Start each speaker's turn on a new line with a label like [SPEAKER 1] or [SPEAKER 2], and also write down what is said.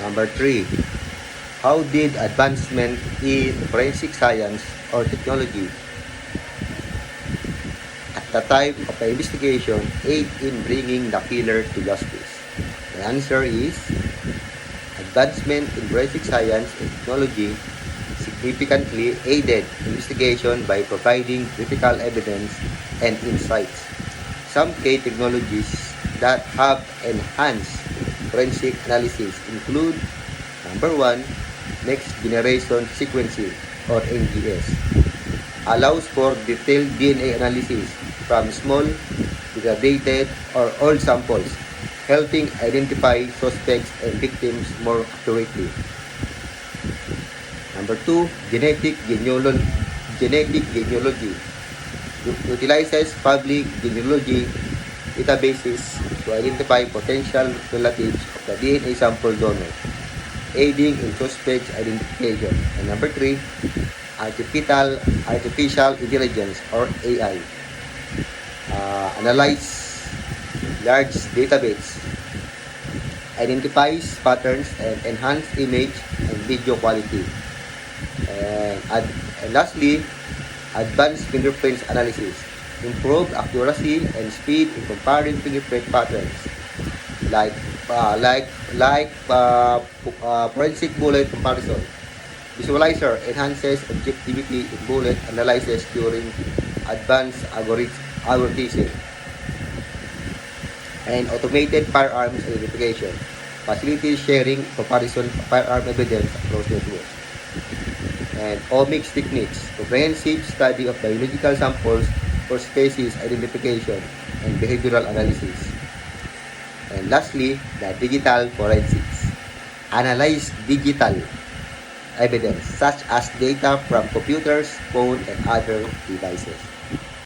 [SPEAKER 1] Number 3, how did advancement in forensic science or technology at the time of the investigation aid in bringing the killer to justice? The answer is, advancement in forensic science and technology significantly aided investigation by providing critical evidence and insights. Some key technologies that have enhanced forensic analysis include: number 1, next generation sequencing or NGS. Allows for detailed DNA analysis from small, degradated, or old samples, helping identify suspects and victims more accurately. Number 2, genetic genealogy. Utilizes public genealogy databases to identify potential relatives of the DNA sample donor, aiding in suspects identification. And number 3, artificial intelligence or AI. Analyze large database, identifies patterns, and enhance image and video quality. And lastly, advanced fingerprints analysis. Improve accuracy and speed in comparing fingerprint patterns, like forensic bullet comparison. Visualizer enhances objectivity in bullet analysis during advanced algorithm. And automated firearms identification. Facilities sharing comparison of firearm evidence across networks. And omics techniques. Comprehensive study of biological samples for species identification and behavioral analysis. And lastly, the digital forensics. Analyze digital evidence such as data from computers, phone, and other devices.